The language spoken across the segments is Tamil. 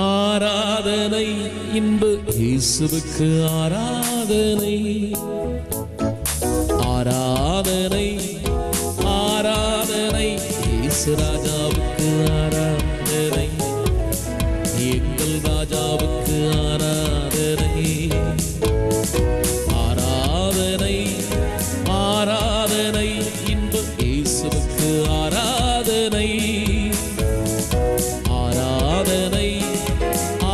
ஆராதனை இன்பு இயேசுவுக்கு ஆராதனை ஆராதனை ஆராதனை இயேசு ராஜாவுக்கு ஆராதனை எங்கள் ராஜாவுக்கு ஆராதனை ஆராதனை ஆராதனை இன்பு இயேசுவுக்கு ஆராதனை ஆராதனை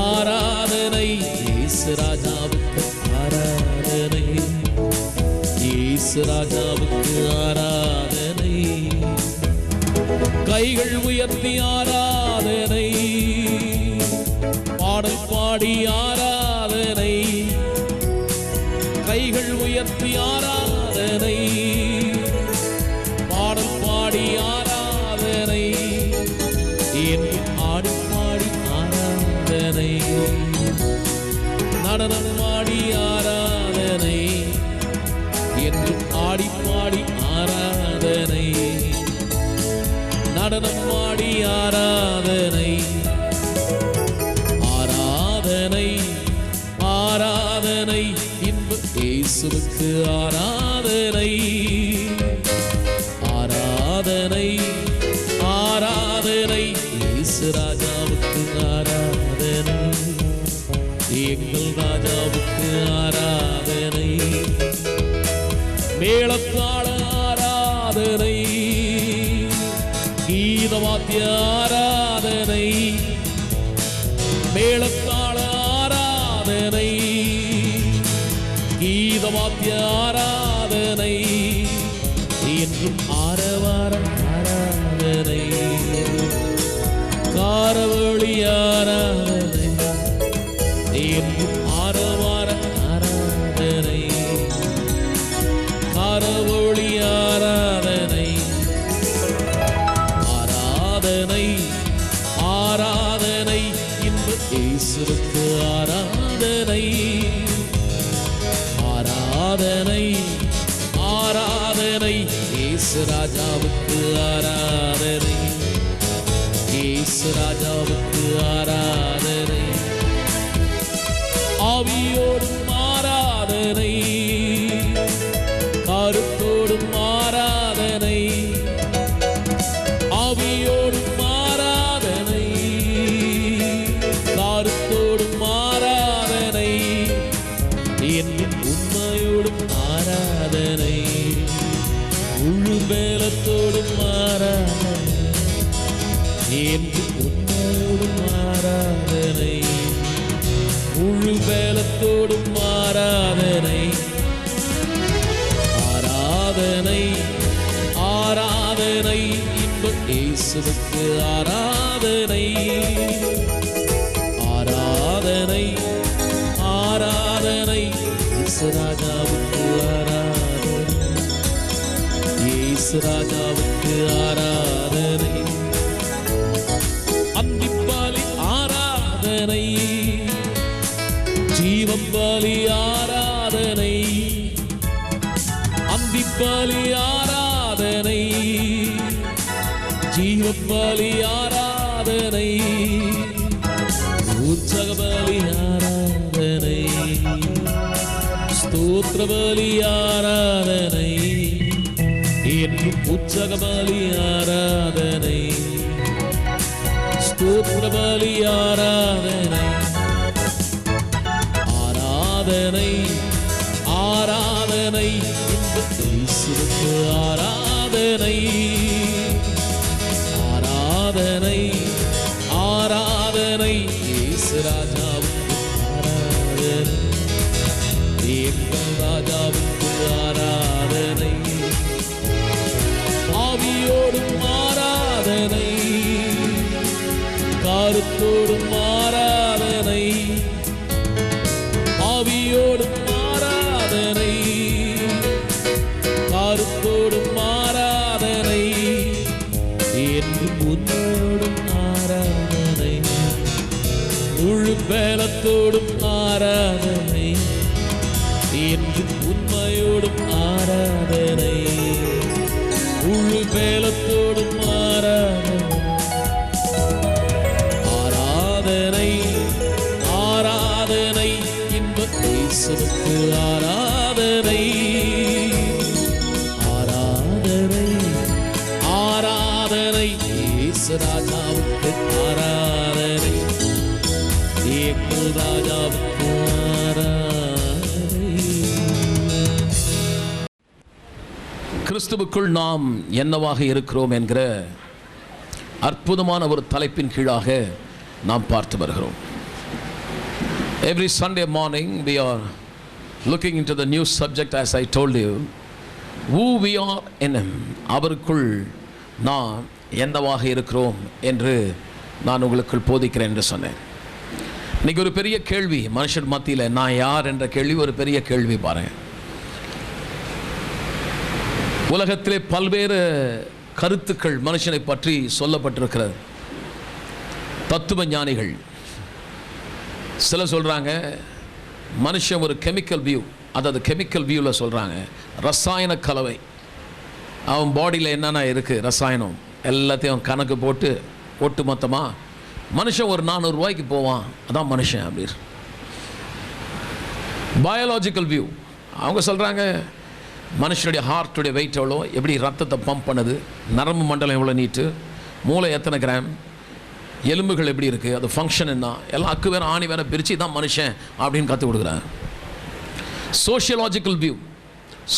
ஆராதனை இயேசு ராஜாவுக்கு ஆராதனை இயேசு ராஜாவுக்கு ஆராதனை கைகள் உயர்த்தி ஆராதனை பாடல் பாடி ஆராதனை கைகள் உயர்த்தி ஆராதனை பாடல் பாடி ஆராதனை என்று ஆடி பாடி ஆராதனை நடனம் ஆடி ஆராதனை என்று ஆடி பாடி ஆராதனை நடனம் ஆடி ஆராதனை ஆராதனை ஆராதனை இன்பு இயேசுவுக்கு ஆராதனை ஆராதனை ஆராதனை இயேசு ராஜாவுக்கு ஆராதனை எங்கள் ராஜாவுக்கு ஆராதனை மேளத்தாள ஆராதனை கீதவாத்திய ஆராதனை மேளத்தாள ஆராதனை கீதவாத்திய ஆராதனை என்றும் ஆரவார ஆராதனை காரவழி ஆராதனை என்றும் ஆரவார ஆராதனை காரவழி ஆராதனை ஆராதனை ஆராதனை இன்பு இயேசுவுக்கு ஆராதனை ஆராதனை ஆராதனை இயேசு ராஜாவுக்கு ஆராதனை இயேசு ராஜாவுக்கு ஆராதனை ஆவியோடும் ஆராதனை கருத்தோடும் ஆராதனை ஆவியோடும் ஆராதனை கருத்தோடும் ஆராதனை என்னும் உண்மையோடும் ஆராதனை முழு மேலத்தோடும் ஆராதனை என்றும் உண்மையோடும் ஆராதனை முழு மேலத்தோடும் ஆராதனை ஆராதனை ஆராதனை இன்பு இயேசுவுக்கு ஆராதனை ஆராதனை ஆராதனை இயேசு ராஜாவுக்கு ஆராதனை இயேசு ராஜாவுக்கு ஆராதனை அந்திப்பாலி ஆராதனை ஜீவம் பலி ஆராதனை அந்திப்பாலி ஆராதனை ஜீவம் பலி ஆராதனை உற்சக பலி ஆராதனை ஸ்தோத்திர பலி ஆராதனை என்றும் உற்சக பலி ஆராதனை ஸ்தோத்திர பலி ஆராதனை ஆராதனை ஆராதனை இன்பு இயேசுவுக்கு ஆராதனை ஆராதனை ஆராதனை இயேசு ராஜாவுக்கு ஆராதனை எங்கள் ராஜாவுக்கு ஆராதனை ஆவியோடும் ஆராதனை கருத்தோடும் ஆராதனை ஆவியோடும் ஆராதனை கருத்தோடும் ஆராதனை என்றும் உன்னோடும் ஆராதனை முழு பேலத்தோடும் ஆராதனை என்றும் உண்மையோடும் ஆராதனை முழு பேலத்தோடும் ஆராதனை உமக்கு ஆராதனை ஆராதனை ஆராதனை இயேசு ராஜாவுக்கு ஆராதனை எங்கள் ராஜாவுக்கு ஆராதனை. கிறிஸ்துவுக்குள் நாம் என்னவாக இருக்கிறோம் என்கிற அற்புதமான ஒரு தலைப்பின் கீழாக நாம் பார்த்து வருகிறோம். Every Sunday morning we are looking into the new subject, as I told you, who we are in Him. அவருக்குள் நாம் என்னவாக இருக்கிறோம் என்று நான் உங்களுக்குள் போதிக்கிறேன் என்று சொன்னேன். இன்னைக்கு ஒரு பெரிய கேள்வி மனுஷன் மத்தியில், நான் யார் என்ற கேள்வி ஒரு பெரிய கேள்வி. பாருங்க, உலகத்திலே பல்வேறு கருத்துக்கள் மனுஷனை பற்றி சொல்லப்பட்டிருக்கிறது. தத்துவ ஞானிகள் சில சொல்கிறாங்க மனுஷன் ஒரு கெமிக்கல் வியூ, அதாவது கெமிக்கல் வியூவில் சொல்கிறாங்க ரசாயன கலவை. அவன் பாடியில் என்னென்ன இருக்குது ரசாயனம் எல்லாத்தையும் கணக்கு போட்டு ஒட்டு மொத்தமாக மனுஷன் ஒரு 400 ரூபாய்க்கு போவான், அதான் மனுஷன் அப்படி. பயாலஜிக்கல் வியூ அவங்க சொல்கிறாங்க மனுஷனுடைய ஹார்ட்டுடைய வெயிட் எவ்வளோ, எப்படி ரத்தத்தை பம்ப் பண்ணுது, நரம்பு மண்டலம் எவ்வளோ நீட்டு, மூளை எத்தனை கிராம், எலும்புகள் எப்படி இருக்குது, அது ஃபங்க்ஷன் என்ன, எல்லாம் அக்கு வேறு ஆணி வேறு பிரித்து தான் மனுஷன் அப்படின்னு கற்றுக் கொடுக்குறாங்க. சோஷியலாஜிக்கல் வியூ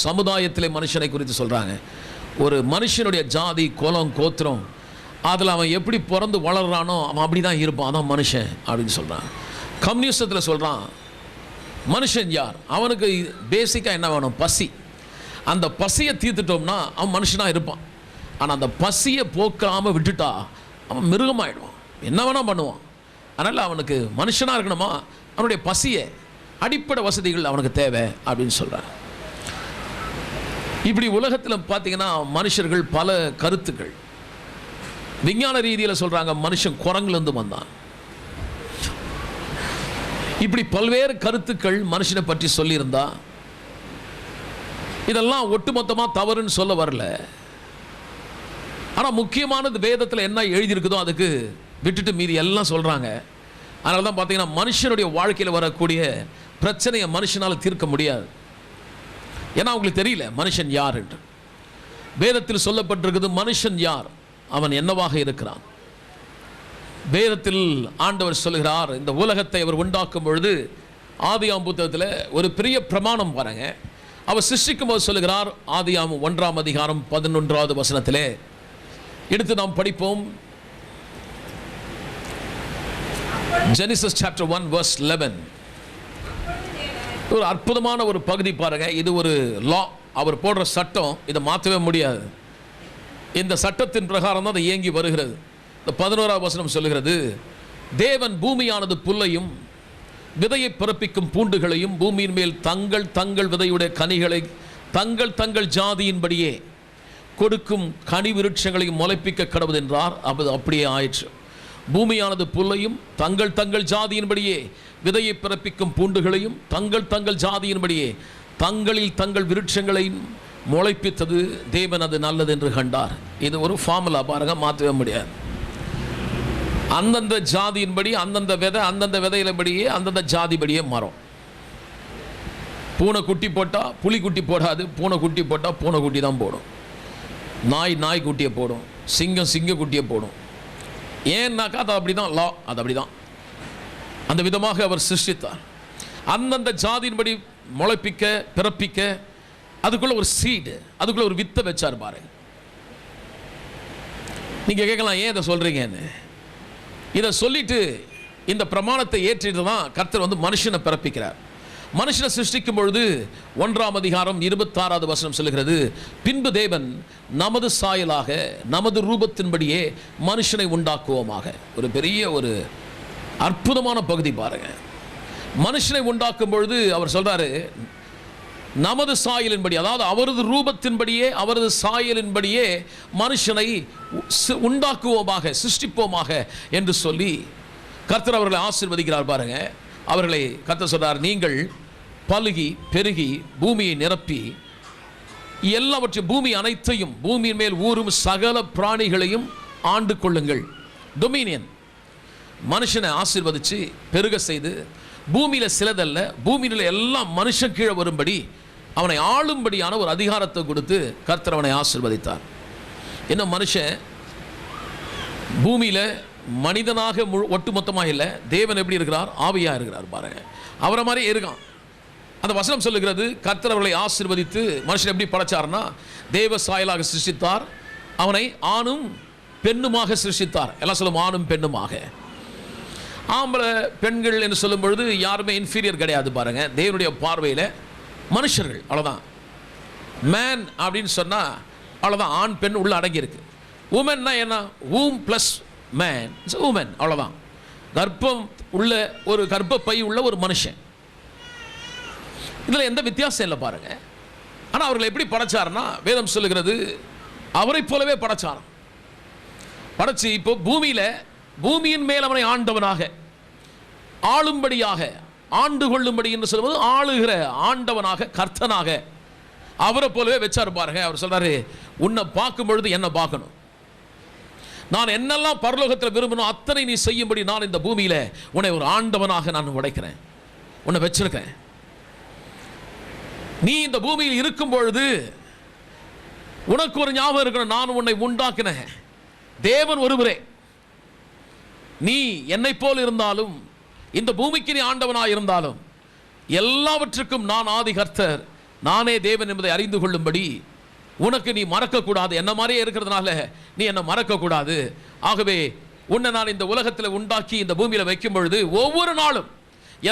சமுதாயத்திலே மனுஷனை குறித்து சொல்கிறாங்க. ஒரு மனுஷனுடைய ஜாதி குலம் கோத்திரம் அதில் அவன் எப்படி பிறந்து வளர்றானோ அவன் அப்படி தான் இருப்பான், அதான் மனுஷன் அப்படின்னு சொல்கிறான். கம்யூனிசத்தில் சொல்கிறான் மனுஷன் யார், அவனுக்கு பேசிக்காக என்ன வேணும், பசி. அந்த பசியை தீர்த்துட்டோம்னா அவன் மனுஷனாக இருப்பான். ஆனால் அந்த பசியை போக்காமல் விட்டுட்டா அவன் மிருகமாகிடுவான், என்ன வேணால் பண்ணுவான். அதனால் அவனுக்கு மனுஷனாக இருக்கணுமா, அவனுடைய பசியை அடிப்படை வசதிகள் அவனுக்கு தேவை அப்படின்னு சொல்கிறான். இப்படி உலகத்தில் பார்த்தீங்கன்னா மனுஷர்கள் பல கருத்துக்கள். விஞ்ஞான ரீதியில் சொல்கிறாங்க மனுஷன் குரங்குலேருந்து வந்தான். இப்படி பல்வேறு கருத்துக்கள் மனுஷனை பற்றி சொல்லியிருந்தா இதெல்லாம் ஒட்டுமொத்தமாக தவறுன்னு சொல்ல வரல. ஆனால் முக்கியமானது வேதத்தில் என்ன எழுதியிருக்குதோ அதுக்கு விட்டுட்டு மீதி எல்லாம் சொல்கிறாங்க. அதனால தான் பார்த்தீங்கன்னா மனுஷனுடைய வாழ்க்கையில் வரக்கூடிய பிரச்சனையை மனுஷனால் தீர்க்க முடியாது. ஏன்னா அவங்களுக்கு தெரியல மனுஷன் யார் என்று. வேதத்தில் சொல்லப்பட்டிருக்குது மனுஷன் யார், அவன் என்னவாக இருக்கிறான். வேதத்தில் ஆண்டவர் சொல்கிறார், இந்த உலகத்தை அவர் உண்டாக்கும் பொழுது ஆதியாம் புத்தகத்தில் ஒரு பெரிய பிரமாணம் பாருங்க. அவர் சிருஷ்டிக்கும் போது சொல்லுகிறார், ஆதியாம் 1ஆம் அதிகாரம் 11வது வசனத்திலே எடுத்து நாம் படிப்போம். Genesis chapter 1 verse 11. ஒரு அற்புதமான ஒரு பகுதி பாருங்க. இது ஒரு லா, அவர் போடுற சட்டம், இதை மாற்றவே முடியாது. இந்த சட்டத்தின் பிரகாரம் தான் அதை இயங்கி வருகிறது. இந்த 11ஆம் வசனம் சொல்லுகிறது, தேவன் பூமியானது புல்லையும் விதையை பிறப்பிக்கும் பூண்டுகளையும் பூமியின் மேல் தங்கள் தங்கள் விதையுடைய கனிகளை தங்கள் தங்கள் ஜாதியின்படியே கொடுக்கும் கனி விருட்சங்களையும் முளைப்பிக்க கடவுது என்றார். அது அப்படியே ஆயிற்று. பூமியானது புல்லையும் தங்கள் தங்கள் ஜாதியின்படியே விதையை பிறப்பிக்கும் பூண்டுகளையும் தங்கள் தங்கள் ஜாதியின்படியே தங்களில் தங்கள் விருட்சங்களையும் முளைப்பித்தது. தேவன் அது நல்லது என்று கண்டார். இது ஒரு ஃபார்முலா பாருங்க, மாற்றவே முடியாது. அந்தந்த ஜாதியின்படி அந்தந்த விதை, அந்தந்த விதையிலபடியே அந்தந்த ஜாதிபடியே மரம். பூனை குட்டி போட்டால் புலி குட்டி போடாது, பூனை குட்டி போட்டால் பூனை குட்டி தான் போடும். நாய் நாய் குட்டியை போடும், சிங்கம் சிங்க குட்டியை போடும். ஏன்னாக்கா அது அப்படி தான் லா, அது அப்படி தான். அந்த விதமாக அவர் சிருஷ்டித்தார். அந்தந்த ஜாதியின்படி முளைப்பிக்க பிறப்பிக்க அதுக்குள்ள ஒரு சீடு, அதுக்குள்ள ஒரு வித்தை வச்சார் பாருங்க. நீங்கள் கேட்கலாம் ஏன் இதை சொல்கிறீங்கன்னு. இதை சொல்லிட்டு இந்த பிரமாணத்தை ஏற்றிட்டு தான் கர்த்தர் வந்து மனுஷனை பிறப்பிக்கிறார். மனுஷனை சிருஷ்டிக்கும் பொழுது 1ஆம் அதிகாரம் 26வது வசனம் சொல்லுகிறது, பின்பு தேவன் நமது சாயலாக நமது ரூபத்தின்படியே மனுஷனை உண்டாக்குவோமாக. ஒரு பெரிய ஒரு அற்புதமான பகுதி பாருங்க. மனுஷனை உண்டாக்கும் பொழுது அவர் சொல்றாரு நமது சாயலின்படி, அதாவது அவரது ரூபத்தின்படியே அவரது சாயலின்படியே மனுஷனை உண்டாக்குவோமாக சிருஷ்டிப்போமாக என்று சொல்லி கர்த்தர் அவர்களை ஆசீர்வதிக்கிறார் பாருங்க. அவர்களை கர்த்தர் சொல்றார், நீங்கள் பலுகி பெருகி பூமியை நிரப்பி எல்லாவற்றையும் பூமி அனைத்தையும் பூமியின் மேல் ஊறும் சகல பிராணிகளையும் ஆண்டு கொள்ளுங்கள். டொமினியன். மனுஷனை ஆசீர்வதிச்சு பெருக செய்து பூமியில சிலதல்ல, பூமியில எல்லாம் மனுஷன் கீழே வரும்படி அவனை ஆளும்படியான ஒரு அதிகாரத்தை கொடுத்து கர்த்தர் அவனை ஆசீர்வதித்தார். என்ன மனுஷன் பூமியில மனிதனாக ஒட்டுமொத்தமாக இல்லை, தேவன் எப்படி இருக்கிறார்? ஆவியா இருக்கிறார் பாருங்க. அவரை மாதிரி இருக்கான். அந்த வசனம் சொல்லுகிறது, கர்த்தர் அவர்களை ஆசீர்வதித்து மனுஷன் எப்படி படைச்சார்னா தேவ சாயலாக சிருஷ்டித்தார், அவனை ஆணும் பெண்ணுமாக சிருஷ்டித்தார். எல்லாம் சொல்லும் ஆணும் பெண்ணுமாக. ஆம்பளை பெண்கள் என்று சொல்லும் பொழுது யாருமே இன்ஃபீரியர் கிடையாது பாருங்க. தேவனுடைய பார்வையில் மனுஷர்கள் அவ்வளோதான். மேன் அப்படின்னு சொன்னால் அவ்வளோதான், ஆண் பெண் உள்ள அடங்கியிருக்கு. உமன்னா என்ன? ஊம் ப்ளஸ் மேன், உமன், அவ்வளோதான். கர்ப்பம் உள்ள ஒரு கர்ப்பப்பை உள்ள ஒரு மனுஷன். இதில் எந்த வித்தியாசம் இல்லை பாருங்க. ஆனால் அவர்களை எப்படி படைச்சார்னா வேதம் சொல்லுகிறது அவரை போலவே படைச்சாராம். படைச்சு இப்போ பூமியின் மேல் அவனை ஆண்டவனாக ஆளும்படியாக ஆண்டு கொள்ளும்படி என்று சொல்லும்போது ஆளுகிற ஆண்டவனாக கர்த்தனாக அவரை போலவே வச்சார் பாருங்க. அவர் சொல்றாரு, உன்னை பார்க்கும் பொழுது என்ன பார்க்கணும், நான் என்னெல்லாம் பரலோகத்தில் விரும்பணும் அத்தனை நீ செய்யும்படி நான் இந்த பூமியில உன்னை ஒரு ஆண்டவனாக நான் உடைக்கிறேன், உன்னை வச்சிருக்கேன். நீ இந்த பூமியில் இருக்கும் பொழுது உனக்கு ஒரு ஞாபகம் இருக்கணும், நான் உன்னை உண்டாக்கினேன் தேவன் ஒருவரே. நீ என்னை போல் இருந்தாலும் இந்த பூமிக்கு நீ ஆண்டவனாக இருந்தாலும் எல்லாவற்றுக்கும் நான் ஆதி கர்த்தர், நானே தேவன் என்பதை அறிந்து கொள்ளும்படி உனக்கு நீ மறக்கக்கூடாது. என்ன மாதிரியே இருக்கிறதுனால நீ என்னை மறக்கக்கூடாது. ஆகவே உன்னை நான் இந்த உலகத்தில் உண்டாக்கி இந்த பூமியில் வைக்கும் பொழுது ஒவ்வொரு நாளும்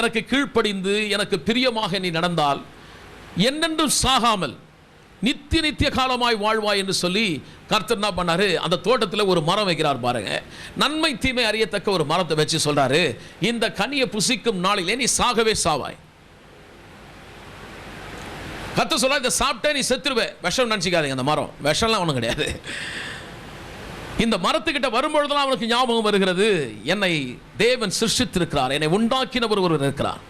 எனக்கு கீழ்ப்படிந்து எனக்கு பிரியமாக நீ நடந்தால் என்னென்றும் சாகாமல் நித்திய காலமாய் வாழ்வாய் என்று சொல்லி கர்த்தர் என்ன பண்ணாரு, அந்த தோட்டத்தில் ஒரு மரம் வைக்கிறார் பாருங்க. நன்மை தீமை அறியத்தக்க ஒரு மரத்தை வச்சு சொல்றாரு, இந்த கனியை புசிக்கும் நாளிலே நீ சாகவே சாவாய். கர்த்தர் சொல்றார், இதை சாப்பிட்டே நீ செத்துருவே. விஷம் நினைச்சிக்காதீங்க, அந்த மரம் விஷம்லாம் ஒன்றும் கிடையாது. இந்த மரத்துக்கிட்ட வரும்பொழுதுலாம் அவனுக்கு ஞாபகம் வருகிறது, என்னை தேவன் சிருஷ்டித்திருக்கிறார், என்னை உண்டாக்கினவர் ஒருவர் இருக்கிறார்,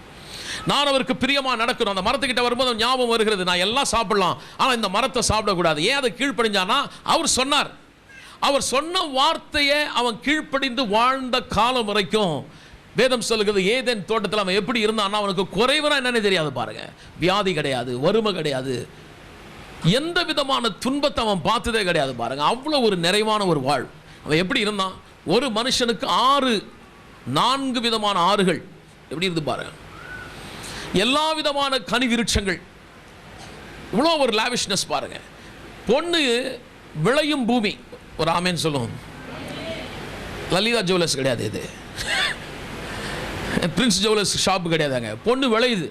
நான் அவருக்கு பிரியமா நடக்கணும். அந்த மரத்துக்கிட்ட வரும்போது ஞாபகம் வருகிறது, நான் எல்லாம் சாப்பிடலாம், ஆனால் இந்த மரத்தை சாப்பிடக்கூடாது. ஏன் அதை கீழ்ப்படிஞ்சானா? அவர் சொன்னார். அவர் சொன்ன வார்த்தையை அவன் கீழ்ப்படிந்து வாழ்ந்த காலம் வரைக்கும் வேதம் சொல்லுகிறது, ஏதேன் தோட்டத்தில் அவன் எப்படி இருந்தான்னா அவனுக்கு குறைவனா என்னன்னு தெரியாது பாருங்க. வியாதி கிடையாது, வறுமை கிடையாது, எந்த விதமான துன்பத்தை அவன் பார்த்ததே கிடையாது பாருங்க. அவ்வளோ ஒரு நிறைவான ஒரு வாழ். அவன் எப்படி இருந்தான்? ஒரு மனுஷனுக்கு 4 விதமான ஆறுகள் எப்படி இருந்து பாருங்க, எல்லா விதமான கனி விருட்சங்கள், இவ்வளோ ஒரு லாவிஷ்னஸ் பாருங்க. பொண்ணு விளையும் பூமி, ஒரு ஆமேன்னு சொல்லுவோம். லலிதா ஜுவல்லர்ஸ் கிடையாது, இது பிரின்ஸ் ஜுவல்லர்ஸ் ஷாப்பு கிடையாதுங்க. பொண்ணு விளையுது.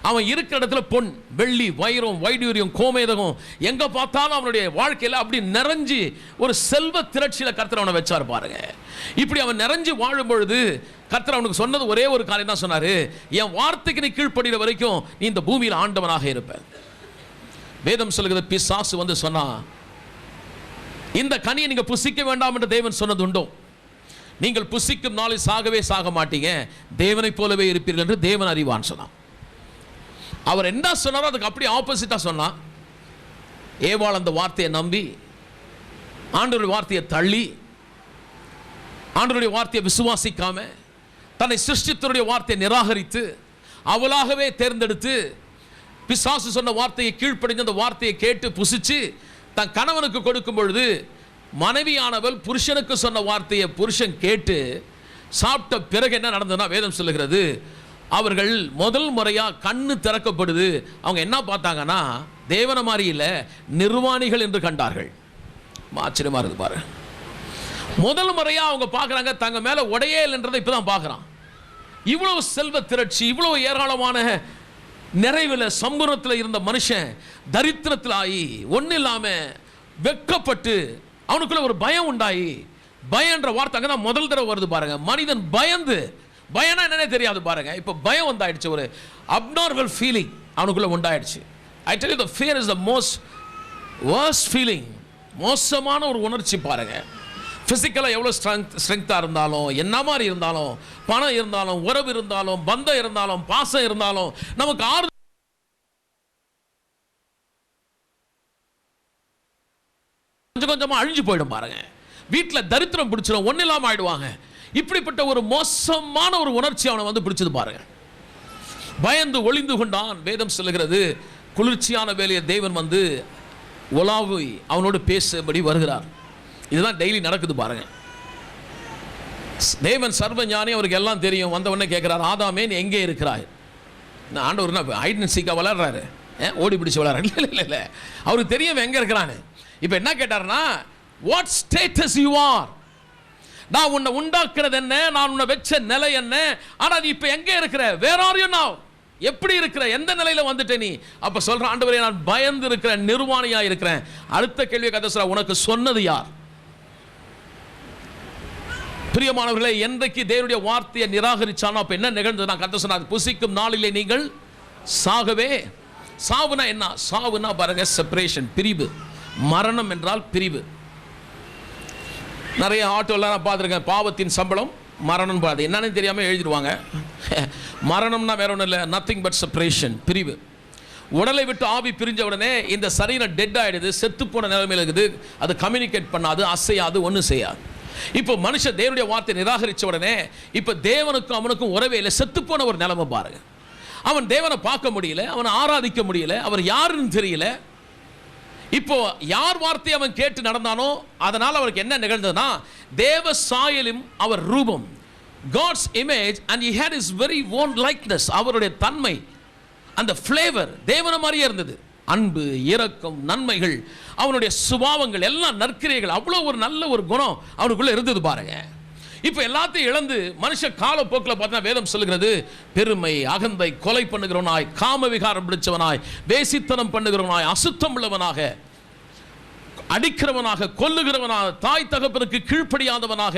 அவன் இருக்கிற இடத்துல பொன், வெள்ளி, வைரம், வைடூரியம், கோமேதகம் எங்க பார்த்தாலும் அவனுடைய வாழ்க்கையில் அப்படி நிறைஞ்சு ஒரு செல்வ திரட்சியில கர்த்தர் அவனை வச்சார் பாருங்க. இப்படி அவன் நிறைஞ்சு வாழும் பொழுது கர்த்தர் அவனுக்கு சொன்னது ஒரே ஒரு காரியம் தான் சொன்னாரு, என் வார்த்தைக்கு நீ கீழ்ப்படுகிற வரைக்கும் நீ இந்த பூமியில் ஆண்டவனாக இருப்ப. வேதம் சொல்லுகிறது, பிசாசு வந்து சொன்னா இந்த கனியை நீங்க புசிக்க வேண்டாம் என்று தேவன் சொன்னது உண்டோ? நீங்கள் புசிக்கும் நாளில் சாகவே சாக மாட்டீங்க, தேவனை போலவே இருப்பீர்கள் என்று தேவன் அறிவான் சொன்னான். அவர் என்ன சொன்னாரோ அதுக்கு அப்படி ஆப்போசிட்டா சொன்னான். ஏவாள் அந்த வார்த்தையை நம்பி ஆண்டவருடைய வார்த்தையை தள்ளி ஆண்டவருடைய வார்த்தையை விசுவாசிக்காம தன்னை சிருஷ்டித்தருடைய வார்த்தையை நிராகரித்து அவளாகவே தேர்ந்தெடுத்து பிசாசு சொன்ன வார்த்தையை கீழ்ப்படிஞ்சு அந்த வார்த்தையை கேட்டு புசிச்சு தன் கணவனுக்கு கொடுக்கும் பொழுது மனைவியானவள் புருஷனுக்கு சொன்ன வார்த்தையை புருஷன் கேட்டு சாப்பிட்ட பிறகு என்ன நடந்ததுன்னா வேதம் சொல்லுகிறது, அவர்கள் முதல் முறையா கண்ணு திறக்கப்படுது. அவங்க என்ன பார்த்தாங்கன்னா தேவன மாதிரி இல்லை, நிர்வாணிகள் என்று கண்டார்கள். ஆச்சரியமா இருக்கு பாரு. முதல் முறையா அவங்க பார்க்குறாங்க தங்க மேல உடையே இல்லைன்றதை இப்பதான் பார்க்குறான். இவ்வளவு செல்வ திரட்சி, இவ்வளவு ஏராளமான நிறைவில் சம்பூர்ணத்தில் இருந்த மனுஷன் தரித்திரத்தில் ஆகி ஒன்றும் இல்லாமல் வெட்கப்பட்டு அவனுக்குள்ள ஒரு பயம் உண்டாயி, பயன்ற வார்த்தை அங்கே தான் முதல் தடவை வருது பாருங்க. மனிதன் பயந்து, பயனா என்னன்னே தெரியாது பாருங்க. இப்போ பயம் உண்டாயிடுச்சு, ஒரு அப்நார்மல் ஃபீலிங் அவனுக்குள்ள உண்டாயிடுச்சு. I tell you, the fear is the most worst feeling. மோசமான ஒரு உணர்ச்சி பாருங்க. ஃபிசிக்கலாக எவ்வளோ ஸ்ட்ரென்த்தாக இருந்தாலும், என்ன மாதிரி இருந்தாலும், பணம் இருந்தாலும், உறவு இருந்தாலும், பந்தம் இருந்தாலும், பாசம் இருந்தாலும், நமக்கு ஆறு கொஞ்சம் கொஞ்சமாக அழிஞ்சு போயிடும் பாருங்க. வீட்டில் தரித்திரம் பிடிச்சிடும், ஒன்றும் இல்லாமல் ஆயிடுவாங்க. இப்படிப்பட்ட ஒரு மோசமான ஒரு உணர்ச்சி அவனை வந்து பிடிச்சது பாருங்க. பயந்து ஒளிந்து கொண்டான். வேதம் சொல்லுகிறது, குளிர்ச்சியான வேலையை தேவன் வந்து உலாவி அவனோடு பேசும்படி வருகிறார். இதுதான் டெய்லி நடக்குது பாருங்க. தேவன் சர்வ ஞானி, அவருக்கு எல்லாம் தெரியும். வந்த உடனே கேட்கிறார், ஆதாமே நீ எங்கே இருக்கிறாய்? நான் ஆண்டவர் ஹைட் அண்ட் சீக்கா விளையாடுறாரு, ஓடி பிடிச்சி விளையாடுறாரு. இல்லை இல்லை, அவருக்கு தெரியும் எங்கே இருக்கிறான்னு. இப்போ என்ன கேட்டார்னா, வாட் ஸ்டேட்டஸ் யூ ஆர்? நான் உன்னை உண்டாக்குறது என்ன, நான் உன்னை வச்ச நிலை என்ன, ஆனால் நீ இப்போ எங்கே இருக்கிற? Where are you now? எப்படி இருக்கிற? எந்த நிலையில வந்துட்ட நீ? அப்ப சொல்ற, ஆண்டவரே நான் பயந்து இருக்கிறேன், நிர்வாணியா இருக்கிறேன். அடுத்த கேள்வி கதை சொல்ற, உனக்கு சொன்னது யார்? பிரியமானவர்களே, என்றைக்கு தேவனுடைய வார்த்தையை நிராகரிச்சானோ அப்ப என்ன நிகழ்ந்தது? நான் கதை சொன்னார், புசிக்கும் நாளிலே நீங்கள் சாகவே. சாவுனா என்ன? சாவுனா பாருங்க, செப்பரேஷன், பிரிவு. மரணம் என்றால் பிரிவு. நிறைய ஆட்டோலாம் நான் பார்த்துருக்கேன், பாவத்தின் சம்பளம் மரணம். பாது என்னன்னு தெரியாமல் எழுதிடுவாங்க. மரணம்னா வேற ஒன்றும் இல்லை, நத்திங் பட் செப்பரேஷன், பிரிவு. உடலை விட்டு ஆவி பிரிஞ்ச உடனே இந்த சரீரம் டெட் ஆகிடுது, செத்து போன நிலைமையில் இருக்குது. அது கம்யூனிகேட் பண்ணாது, அசையாது, ஒன்றும் செய்யாது. இப்போ மனுஷன் தேவனுடைய வார்த்தை நிராகரித்த உடனே இப்போ தேவனுக்கும் அவனுக்கும் உறவே இல்லை, செத்து போன ஒரு நிலைமை பாருங்க. அவன் தேவனை பார்க்க முடியல, அவனை ஆராதிக்க முடியல, அவர் யாருன்னு தெரியல. இப்போ யார் வார்த்தை அவன் கேட்டு நடந்தானோ அதனால் அவருக்கு என்ன நிகழ்ந்ததுன்னா, தேவ சாயலும் அவர் ரூபம், God's image, and he had his very own likeness. அவருடைய தன்மை, அந்த ஃப்ளேவர் தேவன மாதிரியே இருந்தது. அன்பு, இரக்கம், நன்மைகள், அவனுடைய சுபாவங்கள் எல்லாம் நற்கிரைகள், அவ்வளோ ஒரு நல்ல ஒரு குணம் அவனுக்குள்ள இருந்தது பாருங்க. இப்போ எல்லாத்தையும் இழந்து மனுஷ காலப்போக்கில் பார்த்தா வேதம் சொல்லுகிறது, பெருமை, அகந்தை, கொலை பண்ணுகிறவனாய், காம விகாரம் பிடிச்சவனாய், வேசித்தனம் பண்ணுகிறவனாய், அசுத்தம் உள்ளவனாக, அடிக்கிறவனாக, கொல்லுகிறவனாக, தாய் தகப்பனுக்கு கீழ்ப்படியாதவனாக,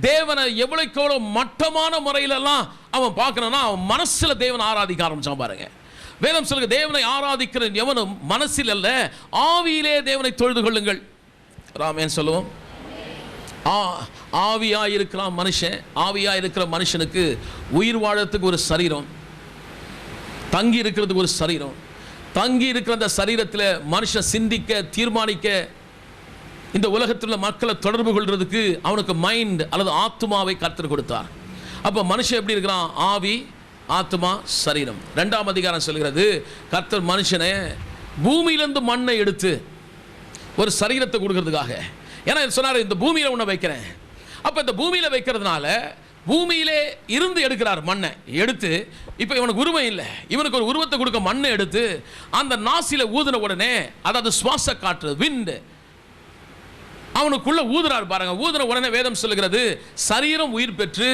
தேவனை எவ்வளவுக்கு எவ்வளவு மட்டமான முறையிலெல்லாம் அவன் பார்க்கணும்னா அவன் மனசில் தேவனை ஆராதிக்க ஆரம்பிச்சான் பாருங்க. வேதம் சொல்லுங்க, தேவனை ஆராதிக்கிற எவனும் மனசில் அல்ல ஆவியிலே தேவனை தொழுது கொள்ளுங்கள். ராமேன் சொல்லுவோம். ஆவியாக இருக்கிறான் மனுஷன். ஆவியாக இருக்கிற மனுஷனுக்கு உயிர் வாழறதுக்கு ஒரு சரீரம், தங்கி இருக்கிறதுக்கு ஒரு சரீரம், தங்கி இருக்கிற அந்த சரீரத்தில் மனுஷன் சிந்திக்க, தீர்மானிக்க, இந்த உலகத்தில் உள்ள மக்களை தொடர்பு கொள்றதுக்கு அவனுக்கு மைண்ட் அல்லது ஆத்மாவை கர்த்தர் கொடுத்தார். அப்போ மனுஷன் எப்படி இருக்கிறான்? ஆவி, ஆத்மா, சரீரம். 2ஆம் அதிகாரம் சொல்கிறது, கர்த்தர் மனுஷனை பூமியிலிருந்து மண்ணை எடுத்து ஒரு சரீரத்தை கொடுக்கறதுக்காக. ஏன்னா சொன்னார், இந்த பூமியில் உன்னை வைக்கிறேன். அப்போ இந்த பூமியில் வைக்கிறதுனால பூமியிலே இருந்து எடுக்கிறார் மண்ணை எடுத்து. இப்போ இவனுக்கு உருவம் இல்லை, இவனுக்கு ஒரு உருவத்தை கொடுக்க மண்ணை எடுத்து அந்த நாசில ஊதின உடனே, அதாவது சுவாச காற்று, விண்டு, அவனுக்குள்ள ஊதுறார் பாருங்க. ஊதுன உடனே வேதம் சொல்லுகிறது, சரீரம் உயிர் பெற்று,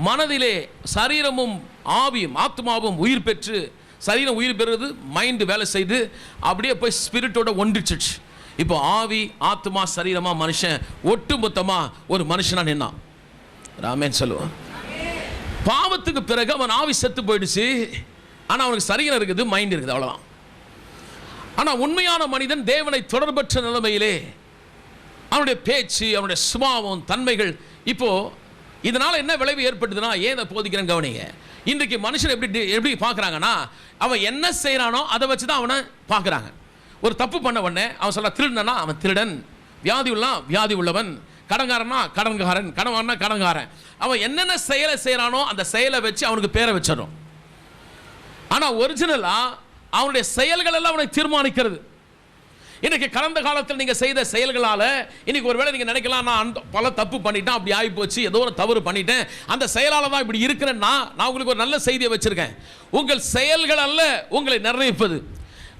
மனதிலே சரீரமும் ஆவியும் ஆத்மாவும் உயிர் பெற்று, சரீரம் உயிர் பெறுறது, மைண்டு வேலை செய்து அப்படியே போய் ஸ்பிரிட்டோட ஒன்றிச்சிச்சு. இப்போ ஆவி, ஆத்மா, சரீரமா மனுஷன் ஒட்டு மொத்தமா ஒரு மனுஷனா நின்னான். ராமேன் சொல்லுவான். பாவத்துக்கு பிறகு அவன் ஆவி செத்து போயிடுச்சு, ஆனால் அவனுக்கு சரீரம் இருக்குது, மைண்ட் இருக்குது, அவ்வளோதான். ஆனால் உண்மையான மனிதன் தேவனை தொடர்பற்ற நிலைமையிலே அவனுடைய பேச்சு, அவனுடைய சுபாவம், தன்மைகள். இப்போ இதனால என்ன விளைவு ஏற்பட்டதுன்னா, ஏன் போதிக்கிறேன் கவனிங்க. இன்றைக்கு மனுஷன் எப்படி பார்க்குறாங்கன்னா, அவன் என்ன செய்கிறானோ அதை வச்சு தான் அவனை பார்க்குறாங்க. ஒரு தப்பு பண்ண உடனே அவன் சொல்ல, திருடனா அவன் திருடன், வியாதி உள்ள வியாதி உள்ளவன், கடன்காரனா கடன்காரன், கடன்காரனா கடன்காரன். அவன் என்னென்ன செயலை செய்கிறானோ அந்த செயலை வச்சு அவனுக்கு பேரை வச்சிடணும். ஆனால் ஒரிஜினலாக அவனுடைய செயல்கள் எல்லாம் அவனை தீர்மானிக்கிறது. இன்னைக்கு கடந்த காலத்தில் நீங்கள் செய்த செயல்களால் இன்னைக்கு ஒருவேளை நீங்கள் நினைக்கலாம், நான் பல தப்பு பண்ணிட்டேன், அப்படி ஆகி போச்சு, ஏதோ ஒரு தவறு பண்ணிட்டேன், அந்த செயலால் தான் இப்படி இருக்கிறேன்னா, நான் உங்களுக்கு ஒரு நல்ல செய்தியை வச்சிருக்கேன். உங்கள் செயல்கள் அல்ல உங்களை நிர்ணயிப்பது.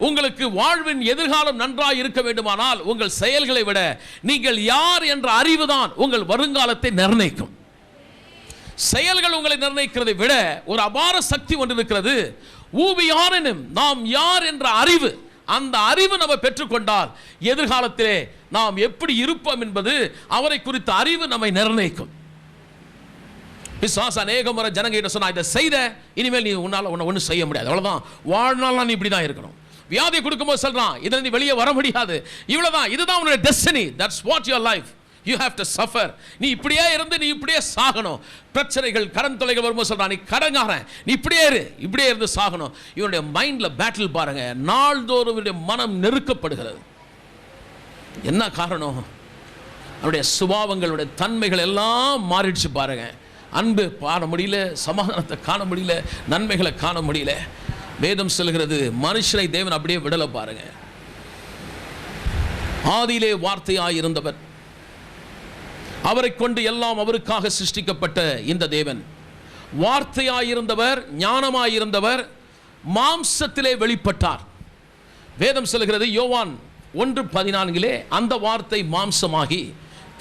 உங்களுக்கு வாழ்வின் எதிர்காலம் நன்றாக இருக்க வேண்டுமானால் உங்கள் செயல்களை விட நீங்கள் யார் என்ற அறிவு தான் உங்கள் வருங்காலத்தை நிர்ணயிக்கும். செயல்கள் உங்களை நிர்ணயிக்கிறதை விட ஒரு அபார சக்தி ஒன்று இருக்கிறது. ஊபியாரினும் நாம் யார் என்ற அறிவு, அந்த அறிவு நம்ம பெற்றுக்கொண்டால் எதிர்காலத்திலே நாம் எப்படி இருப்போம் என்பது அவரை குறித்த அறிவு நம்மை நிர்ணயிக்கும். பிசாசு அநேக முறை ஜனங்கிட்ட சொன்னா, இதை செய்த இனிமேல் நீ உன்னால் ஒன்றும் செய்ய முடியாது, அவ்வளோதான், வாழ்நாள் நீ இப்படி தான் இருக்கணும். வியாதி கொடுக்கும்போது சொல்றான், இதில் நீ வெளியே வர முடியாது, இவ்வளவுதான், இதுதான் உன்னுடைய destiny, that's what your life, you have to suffer. நீ இப்படியே இருந்து நீ இப்படியே சாகணும். பிரச்சனைகள், கடன் தொலைகள் வரும்போது சொல்றான், நீ கடங்காரன், நீ இப்படியே இருந்து சாகணும். இவனுடைய மைண்ட்ல பேட்டில் பாருங்க. நாள்தோறும் இவனுடைய மனம் நெருக்கப்படுகிறது. என்ன காரணம்? அவனுடைய சுபாவங்களுடைய தன்மைகள் எல்லாம் மாறிடுச்சு பாருங்க. அன்பு காண முடியல, சமாதானத்தை காண முடியல, நன்மைகளை காண முடியல. வேதம் சொல்கிறது மனுஷனை தேவன் அப்படியே விடலை பாருங்க. ஆதியிலே வார்த்தையாய் இருந்தவர், அவரை கொண்டு எல்லாம் அவருக்காக சிருஷ்டிக்கப்பட்ட இந்த தேவன், வார்த்தையாயிருந்தவர், ஞானமாயிருந்தவர், மாம்சத்திலே வெளிப்பட்டார். வேதம் சொல்கிறது யோவான் 1:14 அந்த வார்த்தை மாம்சமாகி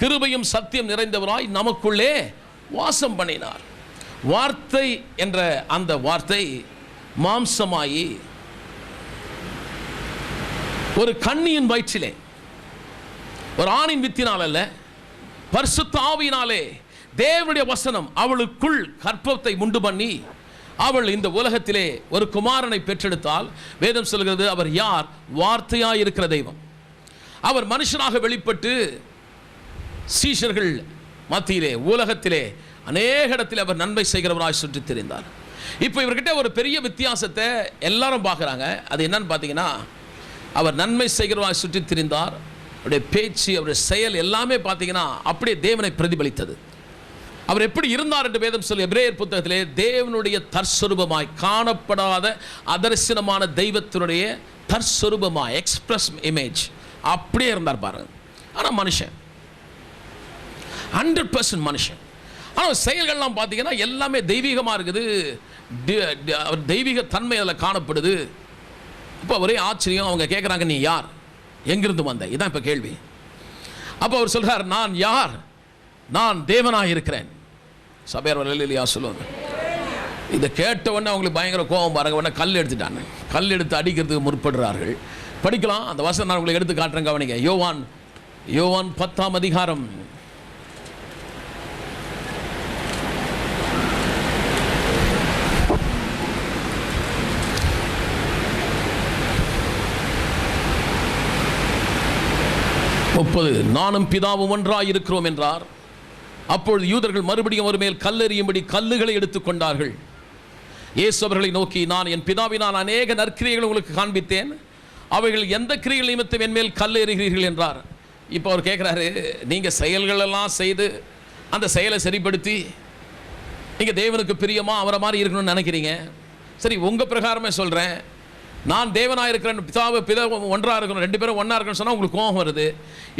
கிருபையும் சத்தியம் நிறைந்தவராய் நமக்குள்ளே வாசம் பண்ணினார். வார்த்தை என்ற அந்த வார்த்தை மாம்சமாயி ஒரு கன்னியின் வயிற்றிலே, ஒரு ஆணின் வித்தினால் அல்ல, பரிசுத்த ஆவியினாலே தேவனுடைய வசனம் அவளுக்குள் கற்பத்தை உண்டு பண்ணி அவள் இந்த உலகத்திலே ஒரு குமாரனை பெற்றெடுத்தால், வேதம் சொல்கிறது அவர் யார்? வார்த்தையாய் இருக்கிற தெய்வம். அவர் மனுஷனாக வெளிப்பட்டு சீஷர்கள் மத்தியிலே உலகத்திலே அநேக இடத்தில் அவர் நன்மை செய்கிறவராய் சுற்றி திரிந்தார். இப்போ இவர்கிட்ட ஒரு பெரிய வித்தியாசத்தை எல்லாரும் பார்க்குறாங்க. அது என்னன்னு பார்த்தீங்கன்னா, அவர் நன்மை செய்கிறவராய் சுற்றி திரிந்தார். அவருடைய பேச்சு, அவருடைய செயல் எல்லாமே பார்த்தீங்கன்னா அப்படியே தேவனை பிரதிபலித்தது. அவர் எப்படி இருந்தார் என்று வேதம் சொல்லி எபிரேயர் புத்தகத்திலே தேவனுடைய தற்சொரூபமாய், காணப்படாத அதர்சனமான தெய்வத்தினுடைய தற்சொரூபமாய், எக்ஸ்பிரஸ் இமேஜ் அப்படியே இருந்தார் பாருங்க. ஆனால் மனுஷன் 100% மனுஷன். ஆனால் செயல்கள்லாம் பார்த்தீங்கன்னா எல்லாமே தெய்வீகமாக இருக்குது, தெய்வீக தன்மை அதில் காணப்படுது. இப்போ ஒரே ஆச்சரியம். அவங்க கேட்குறாங்க, நீ யார், எங்கிருந்து வந்த? இதான் இப்போ கேள்வி. அப்போ அவர் சொல்கிறார், நான் யார்? நான் தேவனாக இருக்கிறேன். சபையார் இல்லையா சொல்லுவாங்க. இதை கேட்ட உடனே அவங்களுக்கு பயங்கர கோபம் பாருங்க. உடனே கல் எடுத்துட்டாங்க. கல் எடுத்து அடிக்கிறதுக்கு முற்படுறார்கள். படிக்கலாம் அந்த வசனம், நான் உங்களுக்கு எடுத்து காட்டுறேன், கவனிங்க. யோவான் 10ஆம் அதிகாரம் 30. நானும் பிதாவும் ஒன்றாய் இருக்கிறோம் என்றார். அப்பொழுது யூதர்கள் மறுபடியும் அவர் மேல் கல்லெறியும்படி கல்லுகளை எடுத்துக்கொண்டார்கள். இயேசு அவர்களை நோக்கி, நான் என் பிதாவினால் அநேக நற்கிரியைகளை உங்களுக்கு காண்பித்தேன், அவைகள் எந்த கிரியைகள் நிமித்தம் என் மேல் கல் எறிகிறீர்கள் என்றார். இப்போ அவர் கேட்குறாரு, நீங்கள் செயல்களெல்லாம் செய்து அந்த செயலை சரிப்படுத்தி நீங்கள் தேவனுக்கு பிரியமா அவரை மாதிரி இருக்கணும்னு நினைக்கிறீங்க. சரி, உங்கள் பிரகாரமே சொல்கிறேன், நான் தேவனாக இருக்கிறேன், பிதா ஒன்றாக இருக்கணும், 2 பேரும் ஒன்றா இருக்கணும்னு சொன்னால் உங்களுக்கு கோபம் வருது.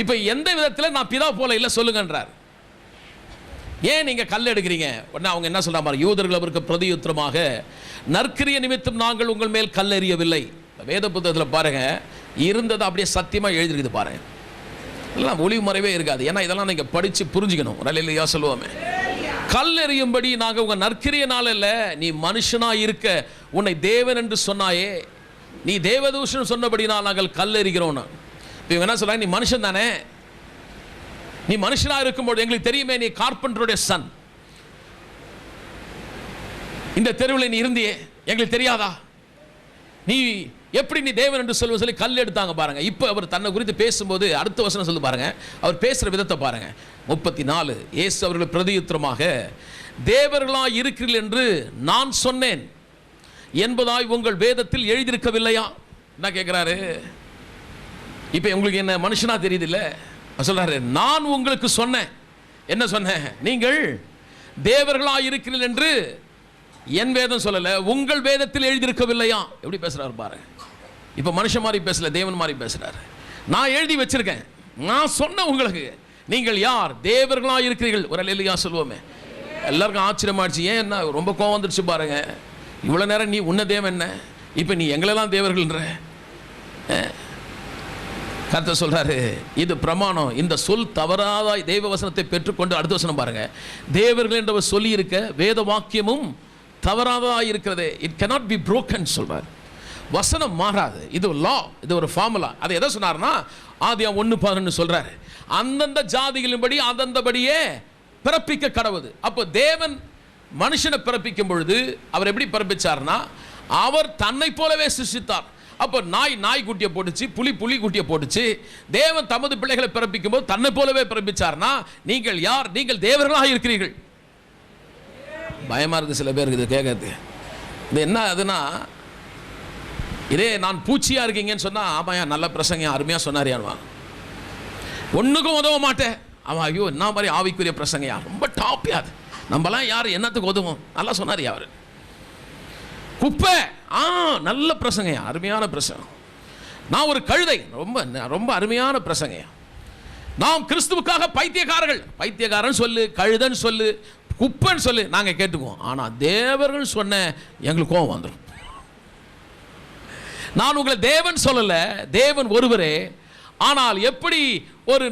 இப்போ எந்த விதத்தில் நான் பிதா போல இல்லை சொல்லுங்கன்றார். ஏன் நீங்கள் கல் எடுக்கிறீங்க? உடனே அவங்க என்ன சொல்கிறாங்க, யூதர்கள் அவருக்கு பிரதியுத்தரமாக, நற்கிரிய நிமித்தம் நாங்கள் உங்கள் மேல் கல் எறியவில்லை. வேத புத்தகத்தில் பாருங்கள், இருந்தது அப்படியே சத்தியமாக எழுதிருக்குது பாருங்கள். எல்லாம் ஒளிவு மறைவே இருக்காது. ஏன்னா இதெல்லாம் நீங்கள் படித்து புரிஞ்சுக்கணும். இல்லையா சொல்லுவோமே, கல் எறியும்படி நாங்கள் உங்கள் நற்கிரியனால இல்லை, நீ மனுஷனாக இருக்க உன்னை தேவன் என்று சொன்னாயே, நீ தேவதூஷன் சொன்னபடினால் நாங்கள் கல் எறிகிறோம். இவங்க என்ன சொல்கிறாங்க, நீ மனுஷன் தானே, நீ மனுஷனாக இருக்கும்போது எங்களுக்கு தெரியுமே, நீ கார்பெண்டருடைய சன், இந்த தெருவில் நீ இருந்தியே, எங்களுக்கு தெரியாதா? நீ எப்படி நீ தேவன் என்று சொல்லுவ சொல்லி கல் எடுத்தாங்க பாருங்க. இப்போ அவர் தன்னை குறித்து பேசும்போது அடுத்த வசனம் சொல்லு பாருங்க, அவர் பேசுகிற விதத்தை பாருங்க. 34. இயேசு அவர்கள் பிரதியுத்தரமாக, தேவர்களாய் இருக்கிறீர்கள் என்று நான் சொன்னேன் என்பதாய் உங்கள் வேதத்தில் எழுதியிருக்கவில்லையா? என்ன கேட்குறாரு? இப்போ உங்களுக்கு என்ன மனுஷனா தெரியுது இல்லை? சொல்றாரு, நான் உங்களுக்கு சொன்னேன். என்ன சொன்னேன்? நீங்கள் தேவர்களாய் இருக்கிறீர்கள் என்று என் வேதம் சொல்லல, உங்கள் வேதத்தில் எழுதியிருக்கவில்லையா? எப்படி பேசுறாரு பாருங்க. இப்போ மனுஷன் மாதிரி பேசல, தேவன் மாதிரி பேசுறாரு. நான் எழுதி வச்சிருக்கேன், நான் சொன்ன உங்களுக்கு, நீங்கள் யார்? தேவர்களாக இருக்கிறீர்கள். ஒரு அல்லேலூயா சொல்லுவோமே. எல்லாருக்கும் ஆச்சரியமாச்சு. ஏன் என்ன ரொம்ப கோவம் வந்துருச்சு பாருங்க. இவ்வளோ நேரம் நீ உன்ன தேவன் என்ன, இப்போ நீ எங்களெல்லாம் தேவர்கள்ன்ற. கர்த்தர் சொல்றாரு, இது பிரமாணம், இந்த சொல் தவறாத தெய்வ வசனத்தை பெற்றுக்கொண்டு. அடுத்த வசனம் பாருங்க, தேவர்கள் என்றவர் சொல்லி இருக்க வேத வாக்கியமும் தவறாததாக இருக்கிறது, இட் cannot be broken சொல்றார். வசனம் மாறாது, இது லா, இது ஒரு ஃபார்முலா. அதை எதை சொன்னார்னா, ஆதியாம் 1:11 சொல்றாரு, அந்தந்த ஜாதிகளின்படி அந்தந்தபடியே பிறப்பிக்க கடவுது. அப்போ தேவன் மனுஷனை பிறப்பிக்கும் பொழுது அவர் எப்படி பிறப்பிச்சார்னா, அவர் தன்னை போலவே சிருஷ்டித்தார். அப்போ நாய் குட்டியை போட்டுச்சு, புலி குட்டியை போட்டுச்சு. தேவன் தமது பிள்ளைகளை பிறப்பிக்கும் போது தன்னை போலவே பிறப்பிச்சார்னா, நீங்கள் யார்? நீங்கள் தேவர்களாக இருக்கிறீர்கள். பயமா இருக்கு சில பேருக்கு இது கேட்கறது. இது என்ன அதுனா, இதே நான் பூச்சியா இருக்கீங்கன்னு சொன்னா, ஆமாயா நல்ல பிரசங்க அருமையா சொன்னாரியான்வா, ஒண்ணுக்கும் உதவ மாட்டேன் அவன். ஐயோ என்ன மாதிரி ஆவிக்குரிய பிரசங்கயா, ரொம்ப டாப் யாது, நம்மலாம் யார் என்னத்துக்கு உதவும்? நல்லா சொன்னார் அவர். குப்பை, நல்ல பிரசங்கையா, அருமையான பிரசங்கம். நான் ஒரு கழுதை, ரொம்ப ரொம்ப அருமையான பிரசங்கையா. நாம் கிறிஸ்துவுக்காக பைத்தியக்காரர்கள், பைத்தியக்காரன் சொல்லு, கழுதன் சொல்லு, குப்பைன்னு சொல்லு, நாங்கள் கேட்டுக்குவோம். ஆனால் தேவர்கள் சொன்ன எங்களுக்கு கோபம் வந்துடும். நான் உங்களை தேவன் சொல்லலை, தேவன் ஒருவரே. ஆனால் எப்படி ஒரு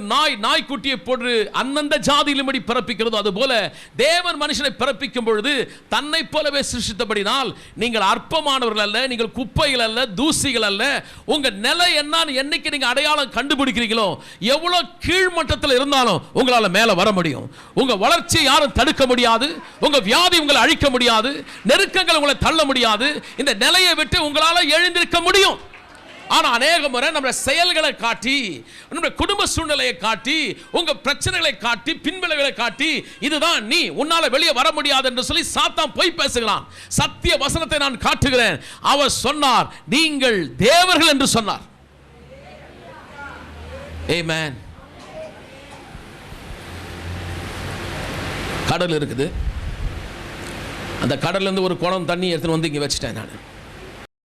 நாய்க்குட்டியை போன்று அந்தந்த ஜாதியிலும்படி பிறப்பிக்கிறதோ அதுபோல தேவன் மனுஷனை பிறப்பிக்கும் பொழுது தன்னை போலவே சிருஷ்டித்தபடினால் நீங்கள் அற்பமானவர்கள் அல்ல, நீங்கள் குப்பைகள் அல்ல, தூசிகள் அல்ல. உங்க நிலை என்னன்னு என்னைக்கு நீங்க அடையாளம் கண்டுபிடிக்கிறீங்களோ, எவ்வளவு கீழ்மட்டத்தில் இருந்தாலும் உங்களால் மேல வர முடியும். உங்க வளர்ச்சியை யாரும் தடுக்க முடியாது, உங்க வியாதி உங்களை அழிக்க முடியாது, நெருக்கங்கள் உங்களை தள்ள முடியாது. இந்த நிலையை விட்டு உங்களால் எழுந்திருக்க முடியும். ஆனால் அநேக முறை நம்முடைய செயல்களை காட்டி, நம்முடைய குடும்ப சூழ்நிலையை காட்டி, உங்க பிரச்சனைகளை காட்டி, பின்விளைவுகளை காட்டி, இதுதான் நீ, உன்னால வெளியே வர முடியாது என்று சொல்லி சாத்தான் போய் பேசுகிறான். சத்திய வசனத்தை நான் காட்டுகிறேன். அவர் சொன்னார், நீங்கள் தேவர்கள் என்று சொன்னார். ஆமென். கடல் இருக்குது. அந்த கடல்ல இருந்து ஒரு குடம் தண்ணி எடுத்துட்டு வந்து இங்க வச்சுட்டேன் நான்.